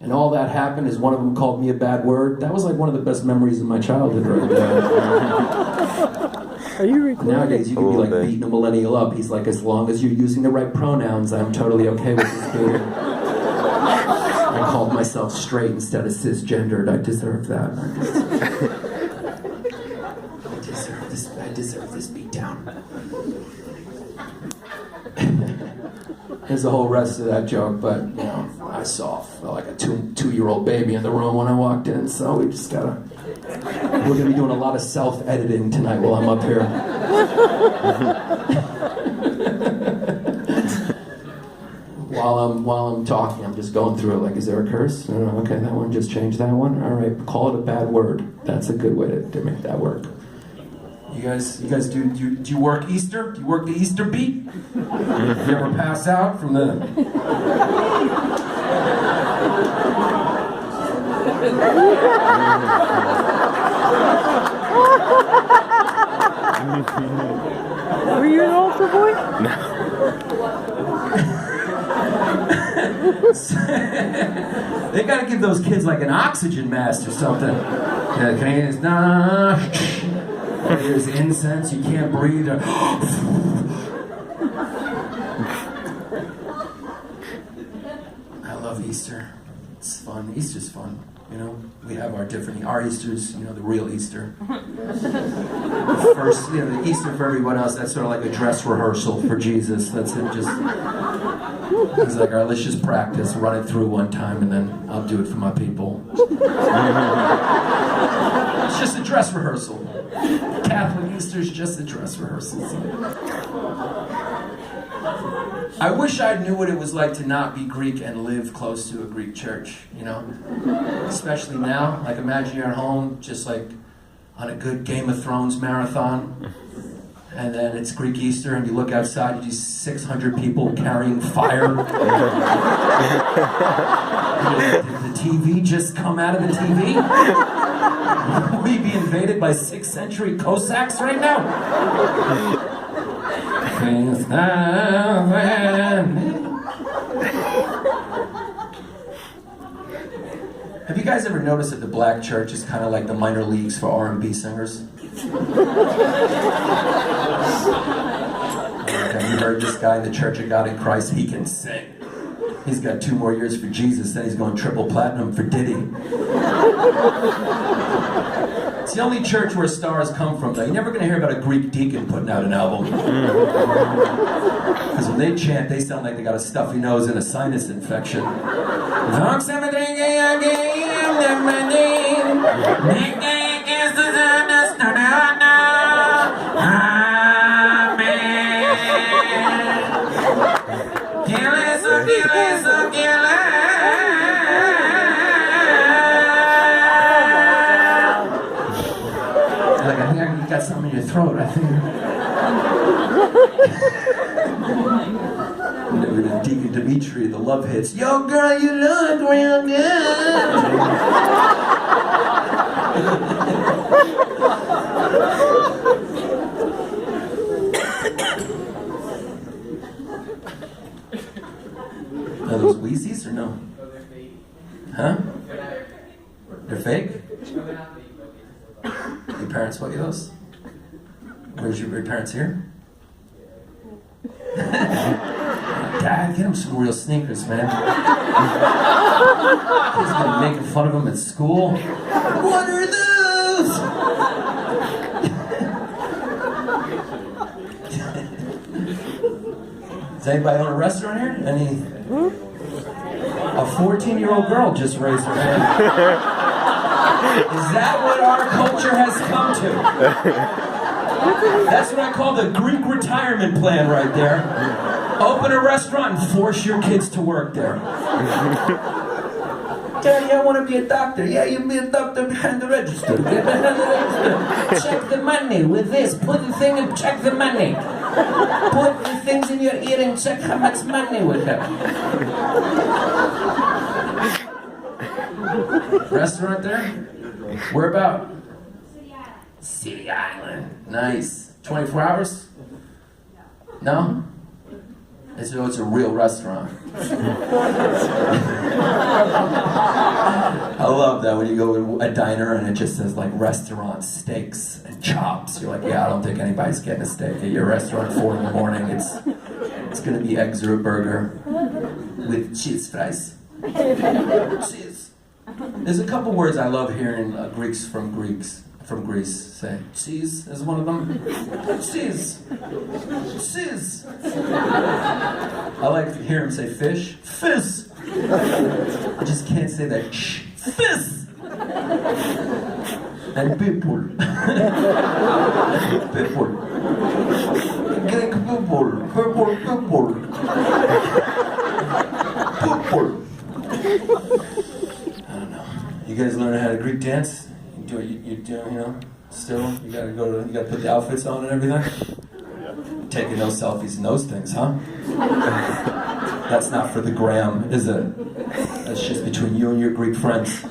And all that happened is one of them called me a bad word. That was like one of the best memories of my childhood right there. Are you recording? Nowadays, you can be like beating a millennial up. He's like, as long as you're using the right pronouns, I'm totally okay with this dude. I called myself straight instead of cisgendered. I deserve that. I deserve this beatdown. There's a whole rest of that joke, but you know, I saw like a two-year-old baby in the room when I walked in, so we just gotta. We're gonna be doing a lot of self-editing tonight while I'm up here. While I'm talking, I'm just going through it. Like, is there a curse? Okay, that one. Just change that one. All right, call it a bad word. That's a good way to make that work. You guys do you work Easter? Do you work the Easter beat? You ever pass out from the? Were you an altar boy? No. They gotta give those kids like an oxygen mask or something. There's incense, you can't breathe. I love Easter. It's fun. Easter's fun. You know, we have our Easter's, you know, the real Easter. The first, you know, the Easter for everyone else, that's sort of like a dress rehearsal for Jesus. That's it, just, he's like, all right, let's just practice, run it through one time, and then I'll do it for my people. It's just a dress rehearsal. Catholic Easter's just a dress rehearsal. I wish I knew what it was like to not be Greek and live close to a Greek church, you know? Especially now. Like, imagine you're at home, just like on a good Game of Thrones marathon, and then it's Greek Easter, and you look outside, you see 600 people carrying fire. Did the TV just come out of the TV? Will we be invaded by 6th century Cossacks right now? Have you guys ever noticed that the black church is kind of like the minor leagues for R&B singers? Have you heard this guy in the Church of God in Christ? He can sing. He's got 2 more years for Jesus, then he's going triple platinum for Diddy. It's the only church where stars come from, though. You're never going to hear about a Greek deacon putting out an album. Because when they chant, they sound like they got a stuffy nose and a sinus infection. Like, I think you got something in your throat, I think. Never did Deacon Dimitri, the love hits. Yo, girl, you look real good. Are those Wheezies or no? Huh? They're fake? Your parents bought you those? Where's your parents here? Dad, get him some real sneakers, man. He's gonna be making fun of him at school. What are those? Does anybody own a restaurant here? Any? A 14-year-old girl just raised her hand. Is that what our culture has come to? That's what I call the Greek retirement plan right there. Open a restaurant and force your kids to work there. Daddy, I want to be a doctor. Yeah, you be a doctor behind the register. Get behind the register. Check the money with this. Put the thing and check the money. Put the things in your ear and check how much money we have. Restaurant there? Where about? City Island. Nice. 24 hours? No? It's a real restaurant. love that when you go to a diner and it just says like restaurant steaks and chops. You're like, yeah, I don't think anybody's getting a steak at your restaurant 4 in the morning. It's gonna be eggs or a burger with cheese fries. Cheese. There's a couple words I love hearing Greeks from Greece say. Cheese is one of them. Cheese. Cheese. I like to hear him say fish. Fizz. I just can't say that. Fizz. And people. People. Greek people. People. I don't know. You guys learn how to Greek dance? You do, you know, still? You gotta put the outfits on and everything? Taking those selfies and those things, huh? That's not for the gram, is it? That's just between you and your Greek friends. You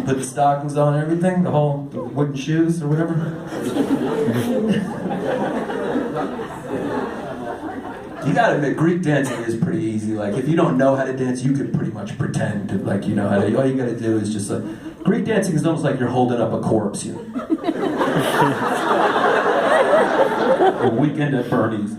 put the stockings on and everything? The wooden shoes or whatever? You gotta admit, Greek dancing is pretty easy. Like, if you don't know how to dance, you can pretty much pretend to, like, you know how to. All you gotta do is just like. Greek dancing is almost like you're holding up a corpse, you know? A weekend at Bernie's.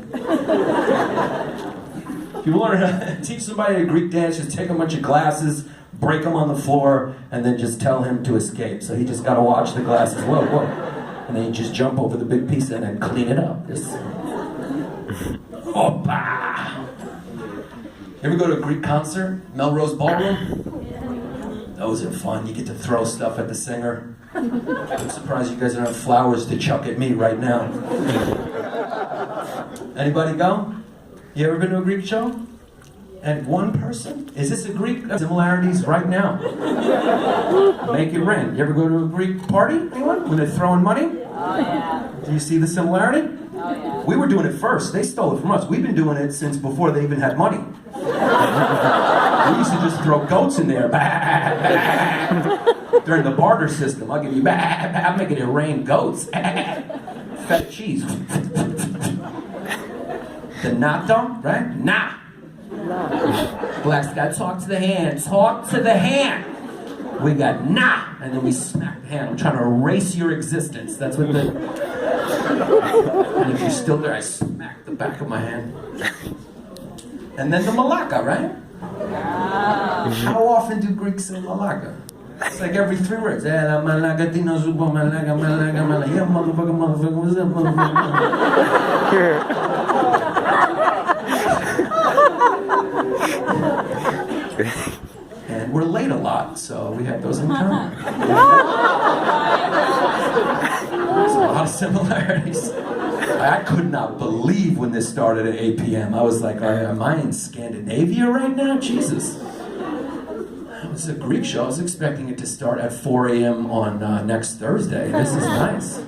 If you want to teach somebody a Greek dance, just take a bunch of glasses, break them on the floor, and then just tell him to escape. So he just gotta watch the glasses. Whoa, whoa. And then you just jump over the big piece and then clean it up. Just. Opa! You ever go to a Greek concert? Melrose Ballroom? Those are fun. You get to throw stuff at the singer. I'm surprised you guys don't have flowers to chuck at me right now. Anybody go? You ever been to a Greek show? And one person? Is this a Greek? Similarities right now. Make it rain. You ever go to a Greek party? Anyone? When they're throwing money? Oh, yeah. Do you see the similarity? Oh, yeah. We were doing it first. They stole it from us. We've been doing it since before they even had money. We used to just throw goats in there. During the barter system. I'll give you, I'm making it rain goats. Feta cheese. The natto, right? Nah. Black's got talk to the hand. Talk to the hand. We got nah. And then we smack the hand. I'm trying to erase your existence. That's what the... And if you're still there, I smack the back of my hand. And then the malaka, right? How often do Greeks say malaka? It's like every 3 words. Yeah, malaka, tino, zubo, malaka, malaka, malaka. Yeah, motherfucker, motherfucker, what's up, motherfucker? And we're late a lot, so we have those in common. There's a lot of similarities. I could not believe when this started at 8 p.m. I was like, am I in Scandinavia right now? Jesus. It was a Greek show. I was expecting it to start at 4 a.m. on next Thursday. This is nice.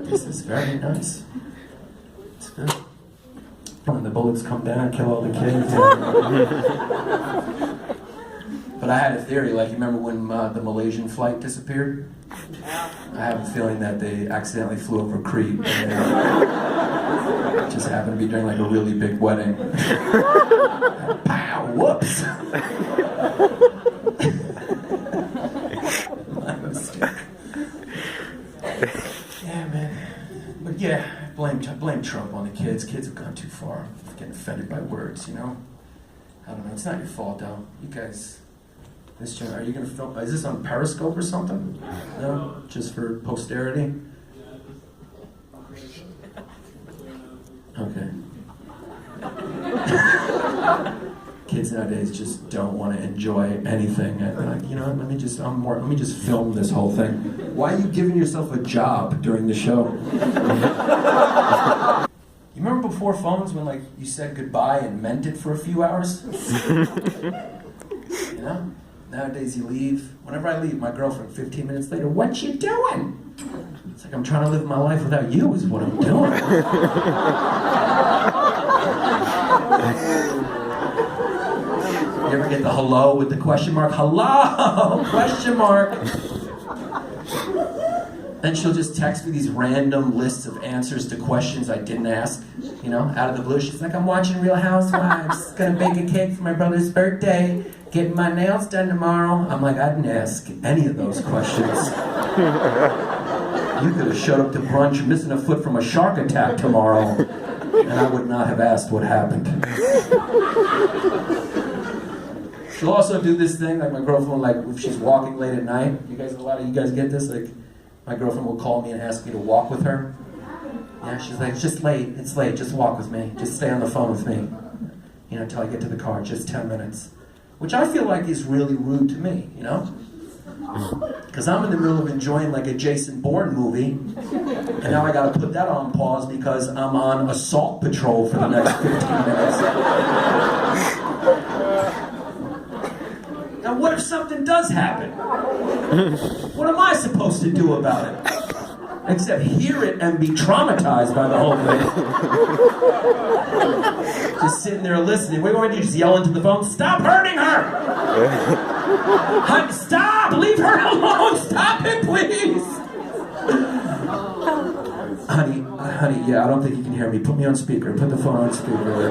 This is very nice. It's good. When the bullets come down, kill all the kids. But I had a theory, like, you remember when the Malaysian flight disappeared? I have a feeling that they accidentally flew over Crete. And it just happened to be during like a really big wedding. Pow! Whoops! My mistake. Yeah, man. But yeah, blame Trump on the kids. Kids have gone too far. Getting offended by words, you know? I don't know. It's not your fault, though. You guys... are you going to film? Is this on Periscope or something? No? Just for posterity? Okay. Kids nowadays just don't want to enjoy anything. And they're like, you know, let me just film this whole thing. Why are you giving yourself a job during the show? You remember before phones when, like, you said goodbye and meant it for a few hours? You know? Nowadays you leave. Whenever I leave, my girlfriend 15 minutes later, what you doing? It's like, I'm trying to live my life without you is what I'm doing. You ever get the hello with the question mark? Hello? Question mark. Then she'll just text me these random lists of answers to questions I didn't ask, you know, out of the blue. She's like, I'm watching Real Housewives, gonna bake a cake for my brother's birthday, getting my nails done tomorrow. I'm like, I didn't ask any of those questions. You could have showed up to brunch missing a foot from a shark attack tomorrow, and I would not have asked what happened. She'll also do this thing, like my girlfriend, like if she's walking late at night, a lot of you guys get this, like my girlfriend will call me and ask me to walk with her. Yeah, she's like, it's late, just walk with me, just stay on the phone with me, you know, until I get to the car, just 10 minutes. Which I feel like is really rude to me, you know? Because I'm in the middle of enjoying like a Jason Bourne movie, and now I gotta put that on pause because I'm on assault patrol for the next 15 minutes. Now what if something does happen? What am I supposed to do about it? Except hear it and be traumatized by the whole thing. Just sitting there listening. What do you want to do? Just yell into the phone, stop hurting her! Stop! Leave her alone! Stop it, please! Honey, yeah, I don't think you can hear me. Put me on speaker. Put the phone on speaker.